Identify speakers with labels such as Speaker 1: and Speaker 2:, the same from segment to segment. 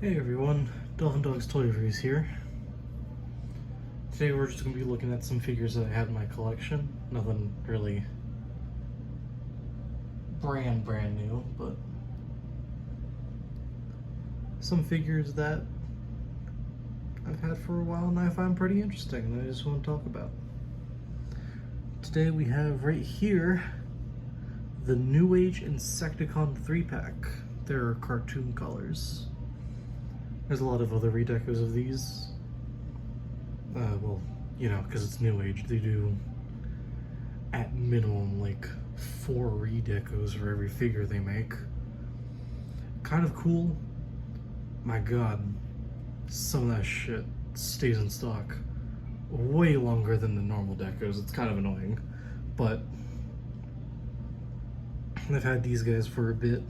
Speaker 1: Hey everyone, Dolphin Dog's Toy Reviews here. Today we're just going to be looking at some figures that I have in my collection. Nothing really brand new, but some figures that I've had for a while and I find pretty interesting and I just want to talk about. Today we have right here the Newage Imsecticons 3-pack. They're cartoon colors. There's a lot of other redecos of these. Well, you know, because it's Newage, they do at minimum like 4 redecos for every figure they make. Kind of cool. My god, some of that shit stays in stock way longer than the normal decos. It's kind of annoying, but I've had these guys for a bit.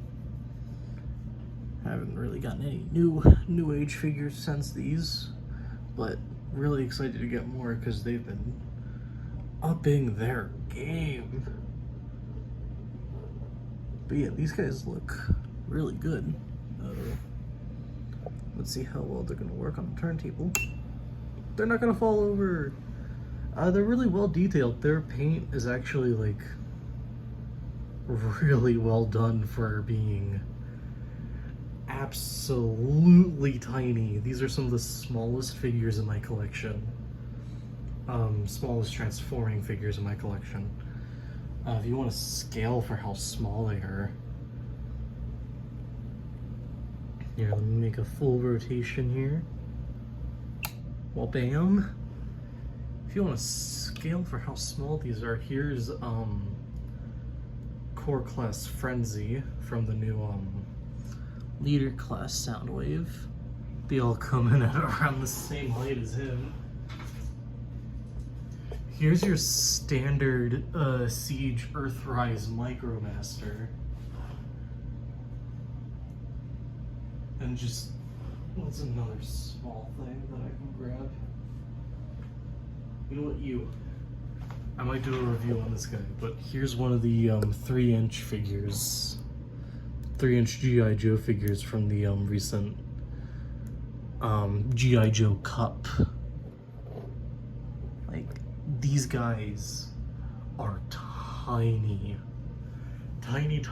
Speaker 1: Haven't really gotten any new age figures since these, but really excited to get more because they've been upping their game. But yeah, these guys look really good. Let's see how well they're gonna work on the turntable. They're not gonna fall over. They're really well detailed. Their paint is actually like really well done for being absolutely tiny. These are some of the smallest figures in my collection. Smallest transforming figures in my collection. If you want to scale for how small they are. Here, let me make a full rotation here. Well, bam. If you want to scale for how small these are, here's Core Class Frenzy from the new Leader Class Soundwave. They all come in at around the same height as him. Here's your standard Siege Earthrise Micromaster. And just, what's another small thing that I can grab? You know what, I might do a review on this guy, but here's one of the 3-inch figures. 3-inch G.I. Joe figures from the recent G.I. Joe Cup. Like, these guys are tiny. Tiny.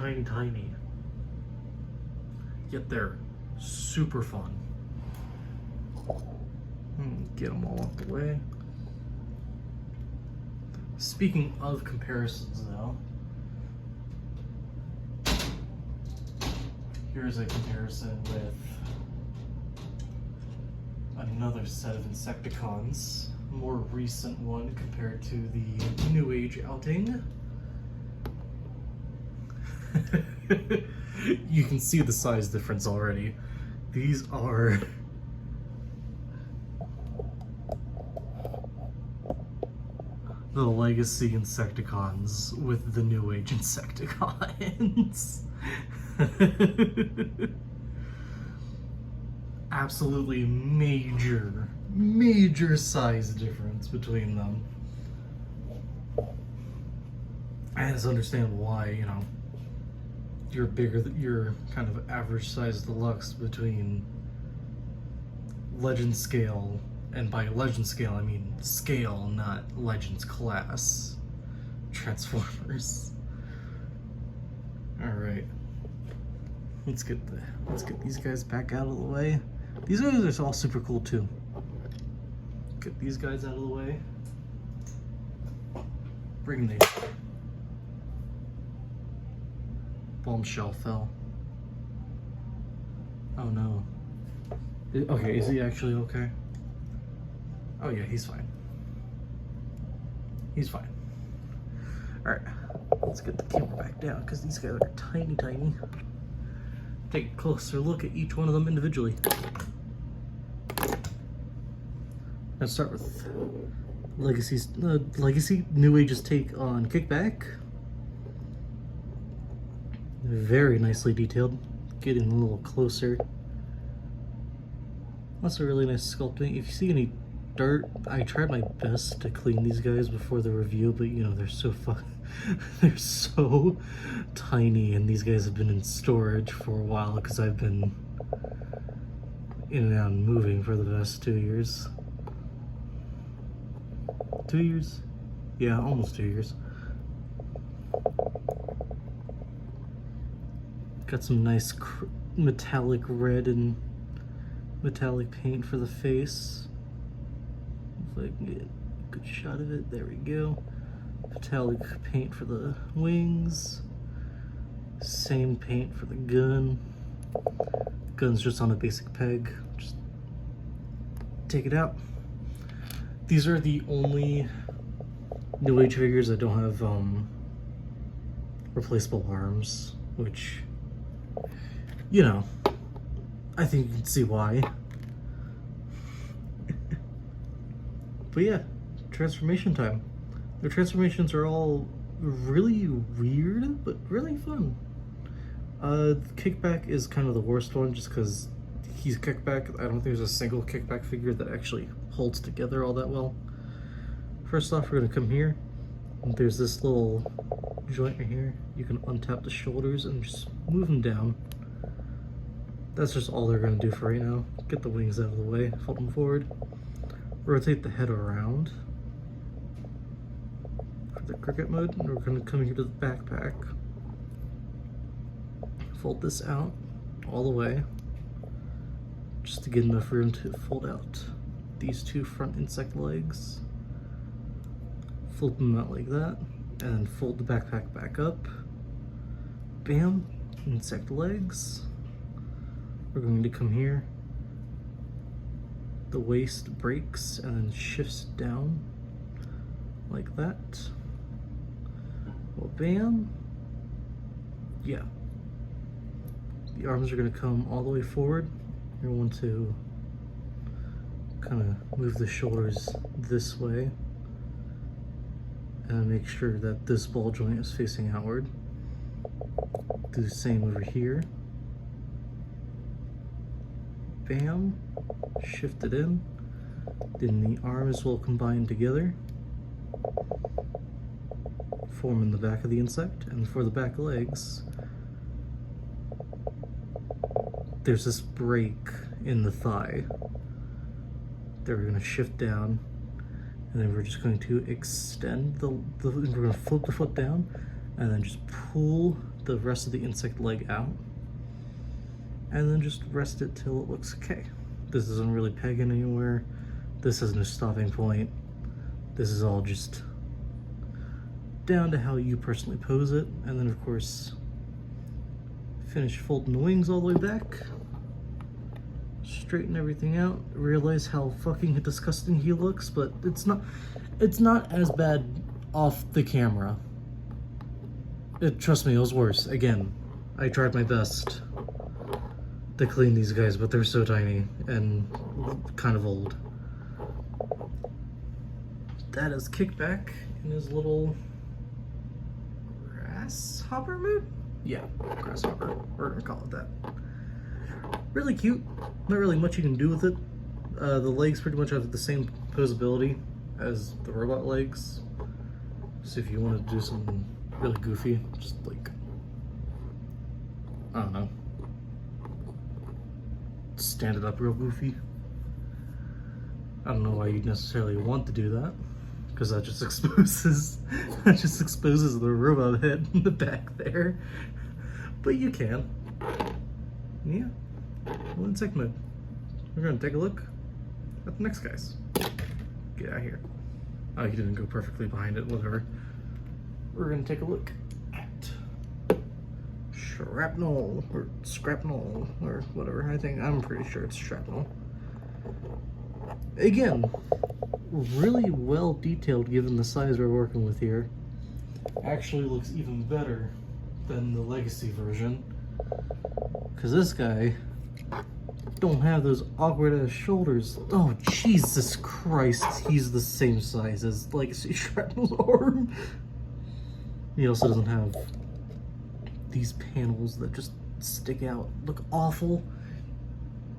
Speaker 1: Yet they're super fun. Get them all out the way. Speaking of comparisons though, here's a comparison with another set of Imsecticons, more recent one compared to the Newage outing. You can see the size difference already. These are the Legacy Imsecticons with the Newage Imsecticons. Absolutely major size difference between them. And it's understandable why, you know, you're bigger than your kind of average size deluxe between Legend scale, and by Legend scale I mean scale, not Legends class Transformers. Alright. Let's get these guys back out of the way. These guys are all super cool too. Get these guys out of the way. Bring the bombshell fell. Oh no. Okay, is he actually okay? Oh yeah, he's fine. He's fine. Alright, let's get the camera back down because these guys are tiny. Take a closer look at each one of them individually. Let's start with Legacy Newage's take on Kickback. Very nicely detailed. Getting a little closer. That's a really nice sculpting. If you see any dirt, I tried my best to clean these guys before the review, but you know, they're so they're so tiny, and these guys have been in storage for a while because I've been in and out and moving for the past 2 years. 2 years? Yeah, almost 2 years. Got some nice metallic red and metallic paint for the face. If I can get a good shot of it, there we go. Metallic paint for the wings. Same paint for the gun. Gun's just on a basic peg. Just take it out. These are the only Newage figures that don't have replaceable arms, which, you know, I think you can see why. But yeah, transformation time. Their transformations are all really weird, but really fun. Kickback is kind of the worst one just because he's kickback. I don't think there's a single kickback figure that actually holds together all that well. First off, we're gonna come here. There's this little joint right here. You can untap the shoulders and just move them down. That's just all they're gonna do for right now. Get the wings out of the way, fold them forward. Rotate the head around for the cricket mode. And we're gonna come here to the backpack. Fold this out all the way, just to get enough room to fold out these two front insect legs. Fold them out like that, and fold the backpack back up. Bam, insect legs. We're going to come here. The waist breaks and then shifts down like that. Well, bam. Yeah. The arms are going to come all the way forward. You want to kind of move the shoulders this way and make sure that this ball joint is facing outward. Do the same over here. Bam, shift it in. Then the arms will combine together, forming the back of the insect. And for the back legs, there's this break in the thigh. They're gonna shift down, and then we're just going to extend we're gonna flip the foot down, and then just pull the rest of the insect leg out, and then just rest it till it looks okay. This isn't really pegging anywhere. This has no stopping point. This is all just down to how you personally pose it. And then of course, finish folding the wings all the way back. Straighten everything out. Realize how fucking disgusting he looks, but it's not as bad off the camera. Trust me, it was worse. Again, I tried my best to clean these guys, but they're so tiny and kind of old. That is Kickback in his little grasshopper mode? Yeah, grasshopper. We're gonna call it that. Really cute. Not really much you can do with it. The legs pretty much have the same posability as the robot legs. So if you want to do something really goofy, just like, I don't know, stand it up real goofy. I don't know why you'd necessarily want to do that, because that just exposes the robot head in the back there. But you can. Yeah. Well, insect mode. We're gonna take a look at the next guys. Get out of here. Oh, he didn't go perfectly behind it, whatever. We're gonna take a look at Shrapnel, or Scrapnel, or whatever. I'm pretty sure it's Shrapnel. Again, really well detailed given the size we're working with here. Actually looks even better than the Legacy version, because this guy don't have those awkward ass shoulders. Oh Jesus Christ, he's the same size as Legacy Shrapnel's arm. He also doesn't have these panels that just stick out, look awful.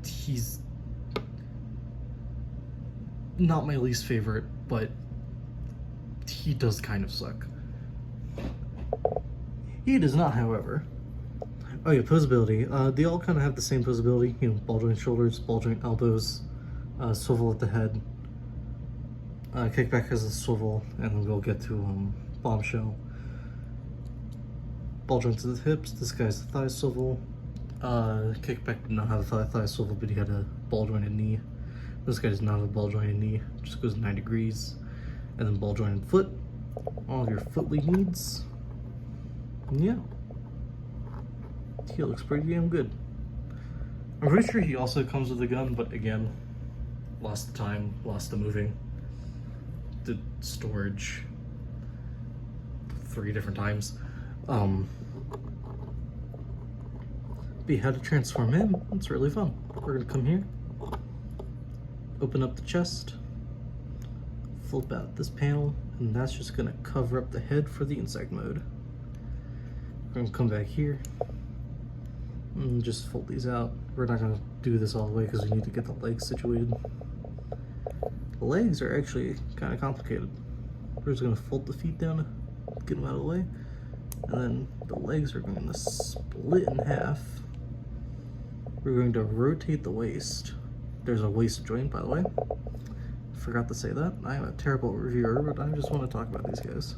Speaker 1: He's not my least favorite, but he does kind of suck. He does not, however, Oh yeah, posability. They all kind of have the same posability. You know, ball joint shoulders, ball joint elbows, swivel at the head. Kickback has a swivel, and then we'll get to bombshell. Ball joints at the hips. This guy's the thigh swivel. Kickback did not have a thigh swivel, but he had a ball jointed knee. This guy does not have a ball jointed knee. Just goes 9 degrees. And then ball jointed foot. All of your footly needs. And yeah. He looks pretty damn good. I'm pretty sure he also comes with a gun, but again, lost the time, lost the moving, the storage 3 different times. But yeah, how to transform him, it's really fun. We're gonna come here, open up the chest, flip out this panel, and that's just gonna cover up the head for the insect mode. We're gonna come back here and just fold these out. We're not gonna do this all the way because we need to get the legs situated. The legs are actually kind of complicated. We're just gonna fold the feet down, get them out of the way, and then the legs are going to split in half. We're going to rotate the waist. There's a waist joint, by the way. Forgot to say that. I am a terrible reviewer, but I just want to talk about these guys.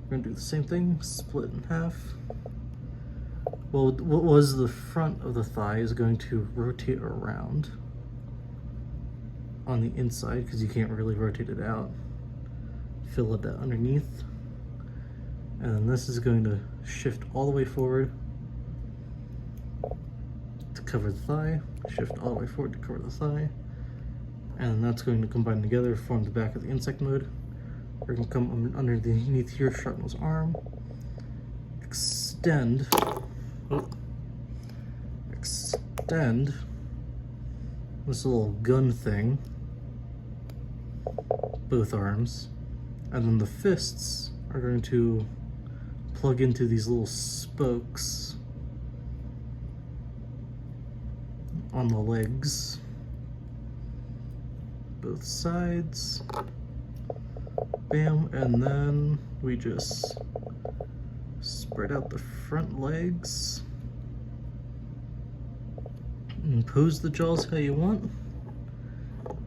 Speaker 1: We're gonna do the same thing, split in half. Well, what was the front of the thigh is going to rotate around on the inside because you can't really rotate it out. Fill it underneath. And then this is going to shift all the way forward to cover the thigh, shift all the way forward to cover the thigh. And that's going to combine together, form the back of the insect mode. We're going to come underneath here, Shrapnel's arm, extend this little gun thing, both arms, and then the fists are going to plug into these little spokes on the legs, both sides, bam, and then we just spread out the front legs and pose the jaws how you want,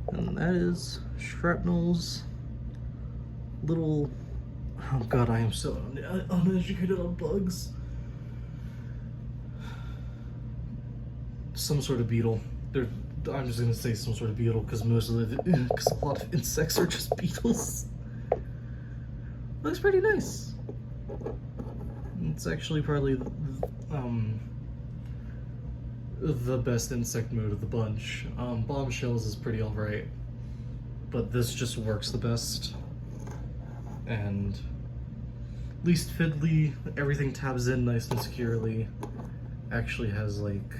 Speaker 1: and that is Shrapnel's little, oh god, I am so uneducated on bugs. Some sort of beetle. I'm just gonna say some sort of beetle because because a lot of insects are just beetles. Looks pretty nice. It's actually probably the best insect mode of the bunch. Bombshells is pretty alright, but this just works the best. And least fiddly, everything tabs in nice and securely. Actually has like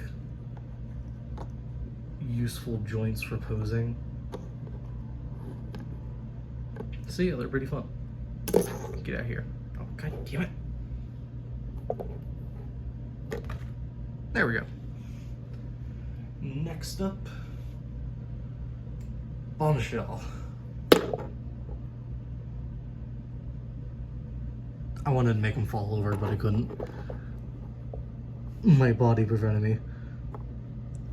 Speaker 1: useful joints for posing. So yeah, they're pretty fun. Get out of here. Oh, god damn it. There we go. Next up, Bombshell. I wanted to make him fall over, but I couldn't. My body prevented me.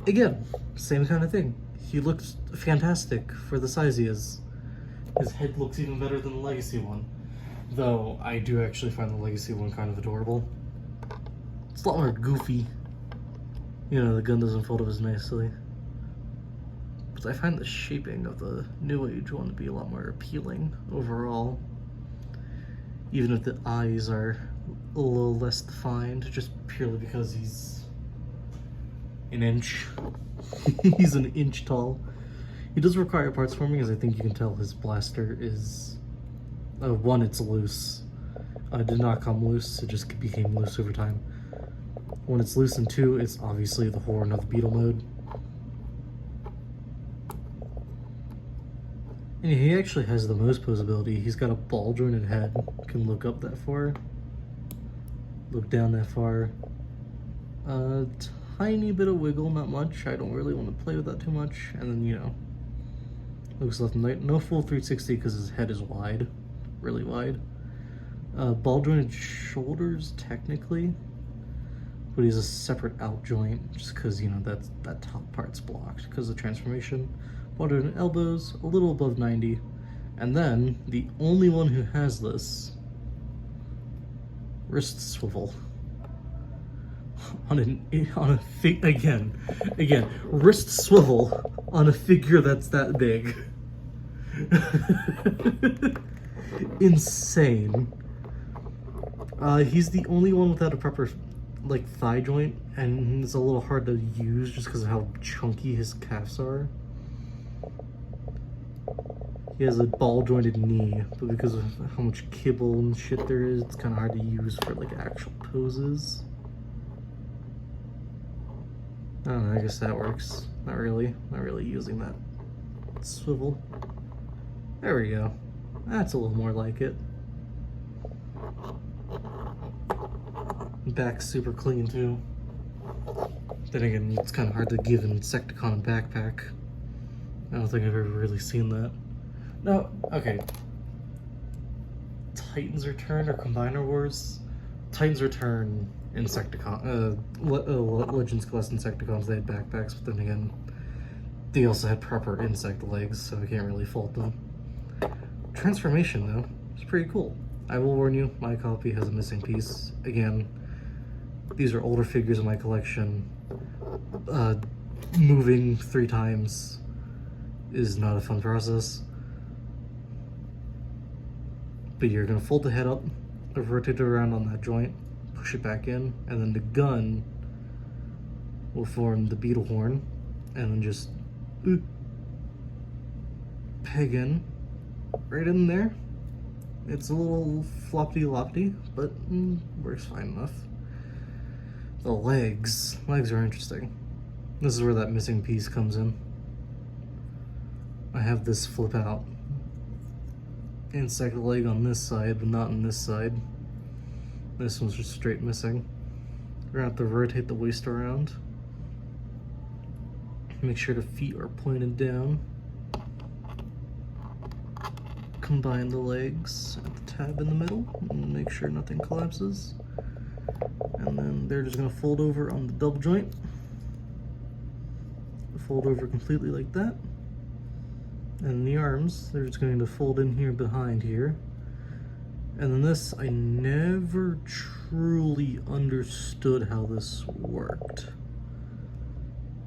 Speaker 1: Again, same kind of thing. He looks fantastic for the size he is. His head looks even better than the Legacy one. Though, I do actually find the Legacy one kind of adorable. It's a lot more goofy. You know, the gun doesn't fold up as nicely. But I find the shaping of the Newage one to be a lot more appealing overall. Even if the eyes are a little less defined, just purely because he's an inch. He's an inch tall. He does require parts forming, as I think you can tell his blaster is... one, it's loose. It did not come loose, it just became loose over time. When it's loose, and 2, it's obviously the horn of the beetle mode. And he actually has the most posability. He's got a ball jointed head. Can look up that far. Look down that far. Tiny bit of wiggle, not much. I don't really want to play with that too much. And then, you know, looks left and right. No full 360 because his head is wide. Really wide. Ball jointed shoulders, technically. but he's a separate out joint just because, you know, that top part's blocked because of transformation. 100 elbows, a little above 90. And then the only one who has this, wrist swivel. Again, wrist swivel on a figure that's that big. Insane. He's the only one without a proper like thigh joint, and it's a little hard to use just because of how chunky his calves are. He has a ball jointed knee, but because of how much kibble and shit there is, it's kind of hard to use for like actual poses. I don't know, I guess that works. Not really using that swivel. There we go. That's a little more like it. Back's super clean too. Then again, it's kind of hard to give Imsecticon a backpack. I don't think I've ever really seen that. No, okay. Titans Return or Combiner Wars? Titans Return, Imsecticon, Legends Class Imsecticons, they had backpacks, but then again, they also had proper insect legs, so I can't really fault them. Transformation, though, it's pretty cool. I will warn you, my copy has a missing piece. Again, these are older figures in my collection. Moving 3 times is not a fun process. But you're gonna fold the head up, rotate it around on that joint, push it back in, and then the gun will form the beetle horn, and then just peg in, right in there. It's a little floppy-loppy, but works fine enough. The legs are interesting. This is where that missing piece comes in. I have this flip out insect leg on this side, but not on this side. This one's just straight missing. We're gonna have to rotate the waist around. Make sure the feet are pointed down. Combine the legs at the tab in the middle and make sure nothing collapses. And then they're just gonna fold over on the double joint. Fold over completely like that. And the arms, they're just going to fold in here behind here. And then this, I never truly understood how this worked.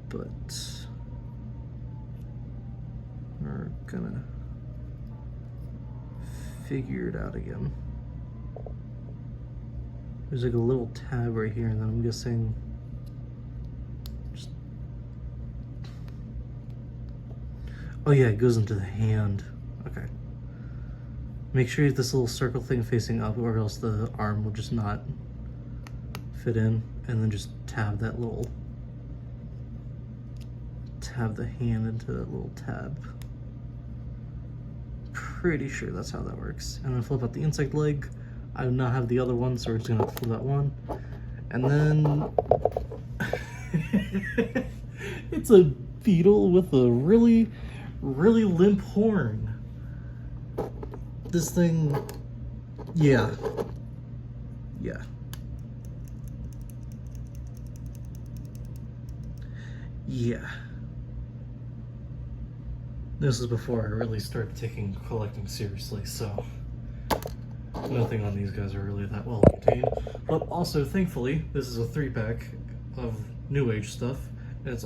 Speaker 1: But we're gonna figure it out again. There's like a little tab right here, and then I'm guessing just... Oh yeah, it goes into the hand. Okay. Make sure you have this little circle thing facing up, or else the arm will just not fit in. And then just tab that little... tab the hand into that little tab. Pretty sure that's how that works. And then flip out the insect leg. I do not have the other one, so we're just gonna have to flip that one. And then... it's a beetle with a really limp horn. This thing, yeah. This is before I really started taking collecting seriously, so nothing on these guys are really that well maintained. But also, thankfully, this is a 3-pack of Newage stuff, and it's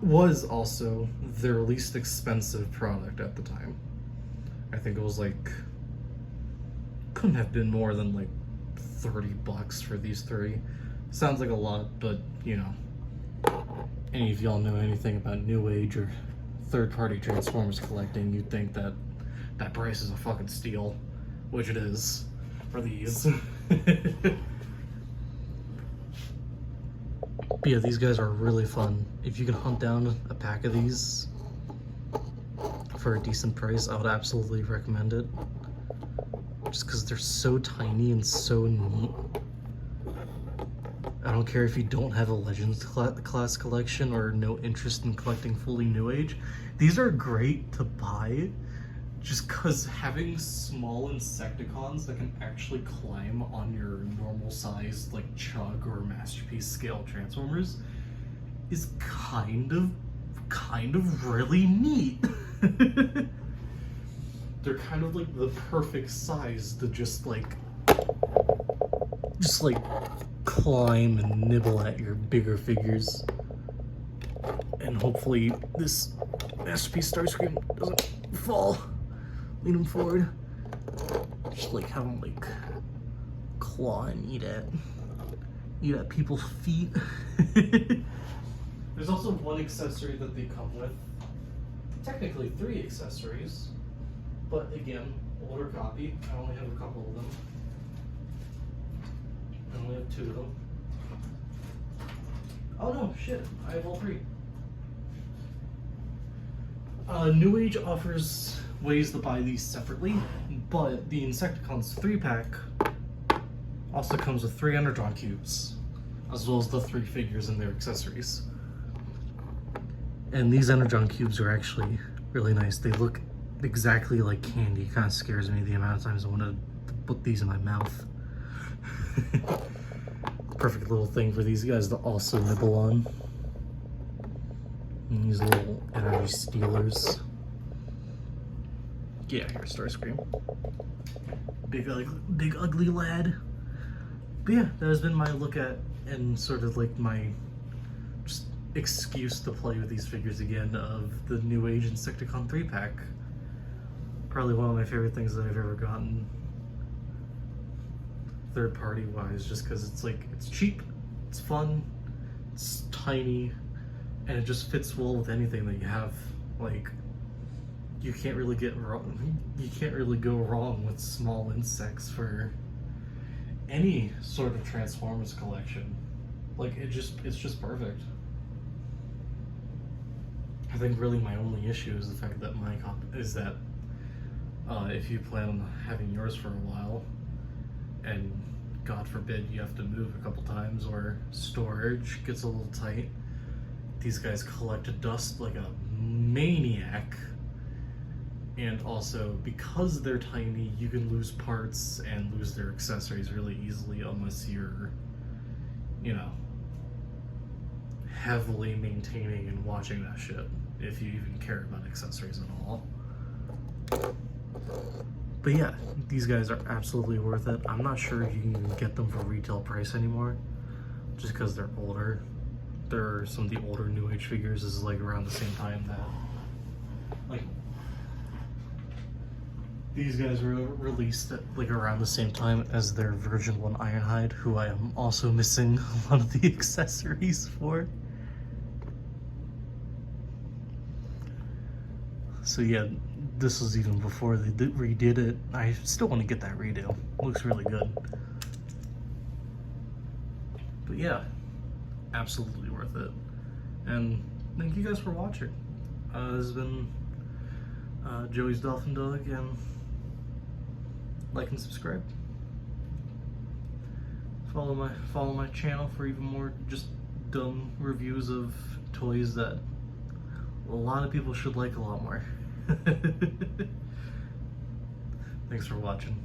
Speaker 1: was also their least expensive product at the time. I think it was like, couldn't have been more than like $30 for these 3. Sounds like a lot, but you know, any of y'all know anything about Newage or third-party Transformers collecting, you'd think that that price is a fucking steal, which it is for these. But yeah, these guys are really fun. If you can hunt down a pack of these for a decent price, I would absolutely recommend it. Just because they're so tiny and so neat. I don't care if you don't have a Legends class collection or no interest in collecting fully Newage. These are great to buy Just because having small Insecticons that can actually climb on your normal sized like Chug or Masterpiece scale Transformers is kind of really neat. They're kind of like the perfect size to just like climb and nibble at your bigger figures. And hopefully this Masterpiece Starscream doesn't fall. Lean him forward. Just like have him like claw and eat at people's feet. There's also one accessory that they come with. Technically 3 accessories, but again, older copy. I only have a couple of them. I only have 2 of them. Oh no, shit! I have all 3. Newage offers ways to buy these separately, but the Insecticons 3-pack also comes with 3 Energon cubes, as well as the 3 figures and their accessories. And these Energon cubes are actually really nice. They look exactly like candy. It kind of scares me the amount of times I want to put these in my mouth. Perfect little thing for these guys to also nibble on. And these little energy stealers. Yeah, here's Starscream. Big ugly lad. But yeah, that has been my look at and sort of like my just excuse to play with these figures again of the Newage Insecticon 3-pack. Probably one of my favorite things that I've ever gotten third party wise, just because it's cheap, it's fun, it's tiny, and it just fits well with anything that you have. Like, you can't really go wrong with small insects for any sort of Transformers collection. Like, it's just perfect. I think really my only issue is the fact that if you plan on having yours for a while, and God forbid you have to move a couple times or storage gets a little tight, these guys collect dust like a maniac. And also, because they're tiny, you can lose parts and lose their accessories really easily unless you're, heavily maintaining and watching that shit, if you even care about accessories at all. But yeah, these guys are absolutely worth it. I'm not sure if you can even get them for retail price anymore, just because they're older. Some of the older Newage figures is like around the same time that these guys were released at like around the same time as their Version 1 Ironhide, who I am also missing a lot of the accessories for. So yeah, this was even before they redid it. I still want to get that redo. It looks really good. But yeah, absolutely worth it. And thank you guys for watching. This has been Joey's Dolphin Dog, and like and subscribe. Follow my channel for even more just dumb reviews of toys that a lot of people should like a lot more. Thanks for watching.